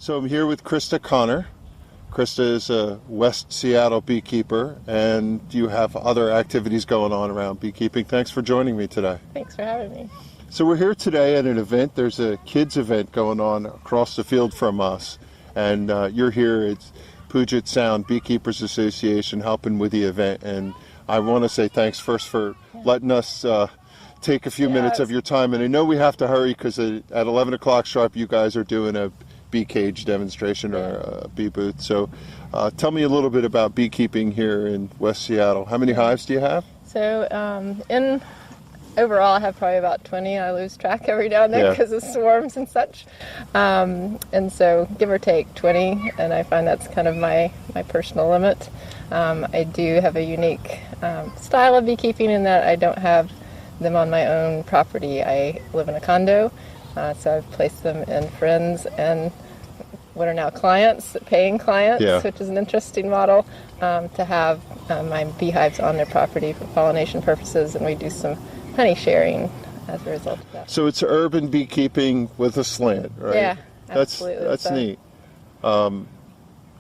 So I'm here with Krista Connor. Krista is a West Seattle beekeeper, and you have other activities going on around beekeeping. Thanks for joining me today. Thanks for having me. So we're here today at an event. There's a kids event going on across the field from us, and you're here. It's Puget Sound Beekeepers Association helping with the event, and I want to say thanks first for letting us take a few minutes of your time. And I know we have to hurry because at 11 o'clock sharp you guys are doing a bee cage demonstration or a bee booth. So tell me a little bit about beekeeping here in West Seattle. How many hives do you have? So overall I have probably about 20. I lose track every now and then because of swarms and such. And so give or take 20, and I find that's kind of my personal limit. I do have a unique style of beekeeping in that I don't have them on my own property. I live in a condo, so I've placed them in friends and what are now clients, paying clients, which is an interesting model, to have my beehives on their property for pollination purposes, and we do some honey sharing as a result of that. So it's urban beekeeping with a slant, right? Yeah, absolutely. That's neat.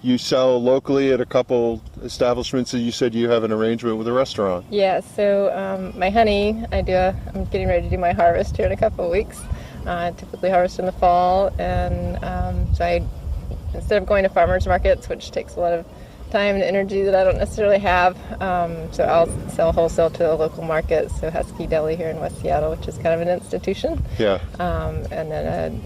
You sell locally at a couple establishments, and you said you have an arrangement with a restaurant. Yeah, so my honey, I'm getting ready to do my harvest here in a couple of weeks. I typically harvest in the fall, and so instead of going to farmers markets, which takes a lot of time and energy that I don't necessarily have, so I'll sell wholesale to the local market, so Husky Deli here in West Seattle, which is kind of an institution. Yeah. And then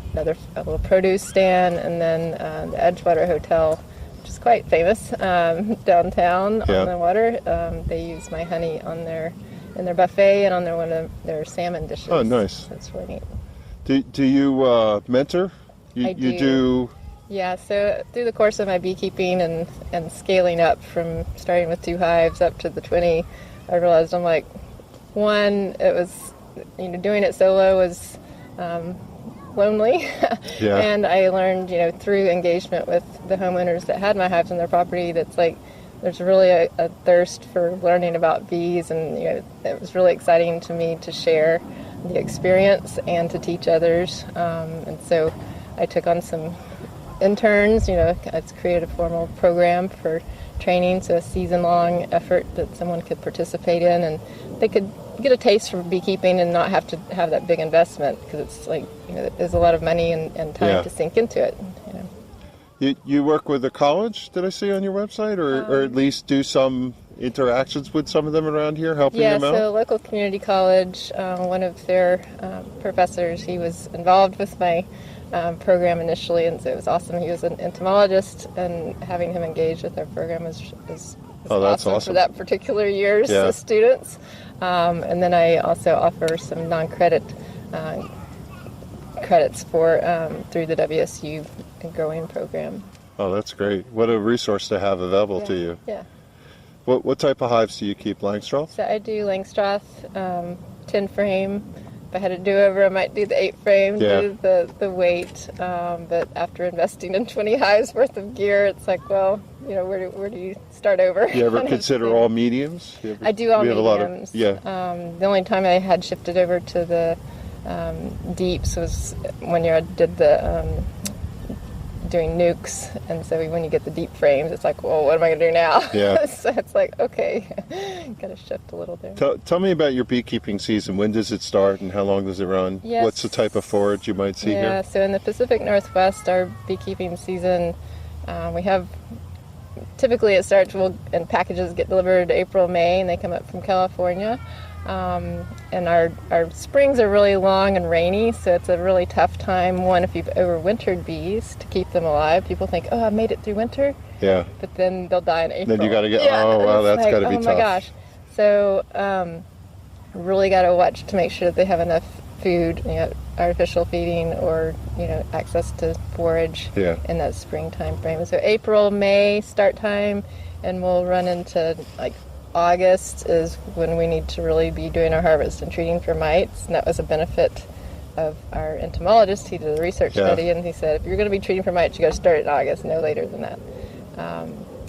a little produce stand, and then the Edgewater Hotel, which is quite famous downtown on the water. They use my honey in their buffet and on one of their salmon dishes. Oh, nice. That's really neat. Do you mentor? I do. Yeah, so through the course of my beekeeping and scaling up from starting with 2 hives up to the 20, I realized it was, doing it solo was lonely. And I learned, through engagement with the homeowners that had my hives on their property, that's like, there's really a thirst for learning about bees, and it was really exciting to me to share the experience and to teach others. And so I took on some interns, it's created a formal program for training, so a season-long effort that someone could participate in, and they could get a taste for beekeeping and not have to have that big investment, because it's like, there's a lot of money and time to sink into it. You work with a college, did I see on your website, or at least do some interactions with some of them around here, helping them out? Yeah, so local community college, one of their professors, he was involved with my program initially, and so it was awesome. He was an entomologist, and having him engage with our program is awesome for that particular year's students. And then I also offer some non-credit credits for through the WSU growing program. Oh, that's great. What a resource to have available to you. Yeah. What type of hives do you keep? Langstroth? So I do Langstroth, 10 frame. If I had a do-over, I might do the 8 frame, do the weight. But after investing in 20 hives worth of gear, it's like, well, where do you start over? You ever consider all mediums? I do all mediums. The only time I had shifted over to the deeps was when I did the doing nukes, and so when you get the deep frames, it's like, well, what am I going to do now? So it's like, okay, got to shift a little there. Tell me about your beekeeping season. When does it start, and how long does it run? What's the type of forage you might see here? Yeah, so in the Pacific Northwest, our beekeeping season, we have, typically it starts, and packages get delivered April, May, and they come up from California. And our springs are really long and rainy, so it's a really tough time, if you've overwintered bees, to keep them alive. People think, oh, I made it through winter. Yeah. But then they'll die in April. Then you got to get, that's got to be tough. Oh my gosh. So really got to watch to make sure that they have enough food, artificial feeding or, access to forage in that spring time frame. So April, May start time, and we'll run into August is when we need to really be doing our harvest and treating for mites, and that was a benefit of our entomologist. He did a research study, and he said, if you're going to be treating for mites, you got to start in August, no later than that.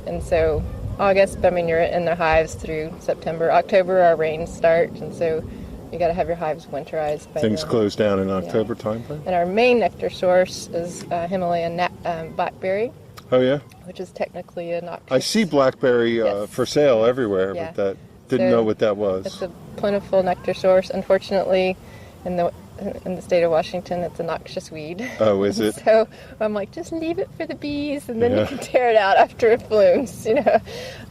And so August, you're in their hives through September. October, our rains start, and so you got to have your hives winterized by Things then. close down in October timeframe? And our main nectar source is Himalayan blackberry, Oh, yeah? which is technically a noxious. I see blackberry Yes. for sale everywhere, Yeah. but that didn't know what that was. It's a plentiful nectar source. Unfortunately, in the state of Washington, it's a noxious weed. Oh, is it? So I'm like, just leave it for the bees, and then you can tear it out after it blooms, you know.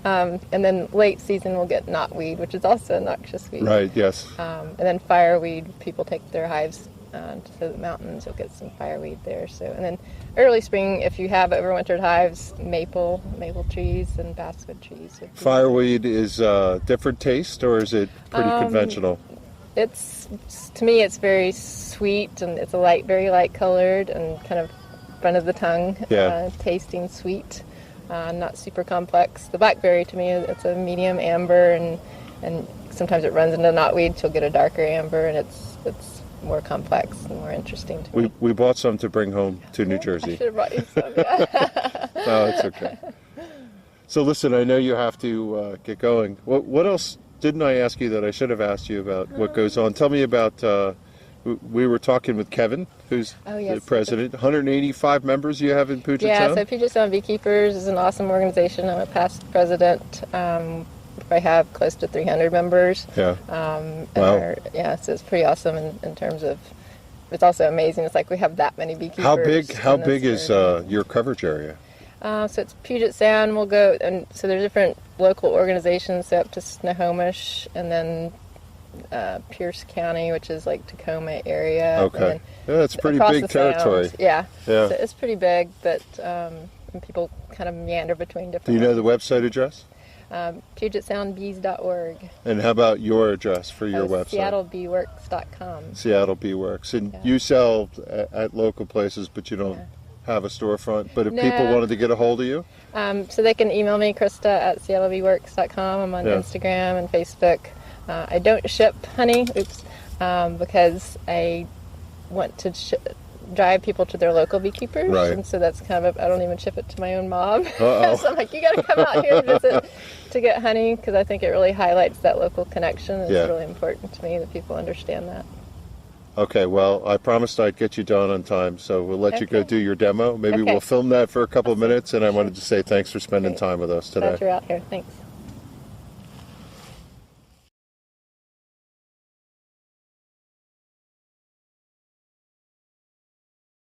And then late season we'll get knotweed, which is also a noxious weed. Right, yes. And then fireweed, people take their hives to the mountains, you'll get some fireweed there. So, and then early spring, if you have overwintered hives, maple trees and basswood trees. Fireweed is different taste, or is it pretty conventional? It's, to me, it's very sweet, and it's a very light colored and kind of front of the tongue, tasting sweet, not super complex. The blackberry, to me, it's a medium amber, and sometimes it runs into knotweed, so you'll get a darker amber, and it's more complex and more interesting to me. We bought some to bring home to New Jersey. I should have brought you some, yeah. No, it's okay. So listen, I know you have to get going. What else didn't I ask you that I should have asked you about what goes on? Tell me about, we were talking with Kevin, who's the president. 185 members you have in Puget Sound? Yeah, so Puget Sound Beekeepers is an awesome organization. I'm a past president. I have close to 300 members. Yeah. Wow. So it's pretty awesome in terms of, it's also amazing. It's like we have that many beekeepers. How big is your coverage area? So it's Puget Sound. We'll go, and so there's different local organizations, so up to Snohomish, and then Pierce County, which is like Tacoma area. Okay. Yeah, that's pretty big territory. Yeah. So it's pretty big, but people kind of meander between different. Do you know the website address? PugetSoundBees.org. And how about your address for your website? SeattleBeeWorks.com. Seattle Beeworks. And you sell at local places, but you don't have a storefront. But if people wanted to get a hold of you? So they can email me, Krista at SeattleBeeWorks.com. I'm on Instagram and Facebook. I don't ship honey, because I want to drive people to their local beekeepers, and so that's kind of I don't even ship it to my own mom. So I'm like, you got to come out here and visit to get honey, because I think it really highlights that local connection. It's really important to me that people understand that. Okay, well, I promised I'd get you done on time, so we'll let you go do your demo. Maybe we'll film that for a couple of minutes, and I wanted to say thanks for spending time with us today. Glad you're out here. Thanks.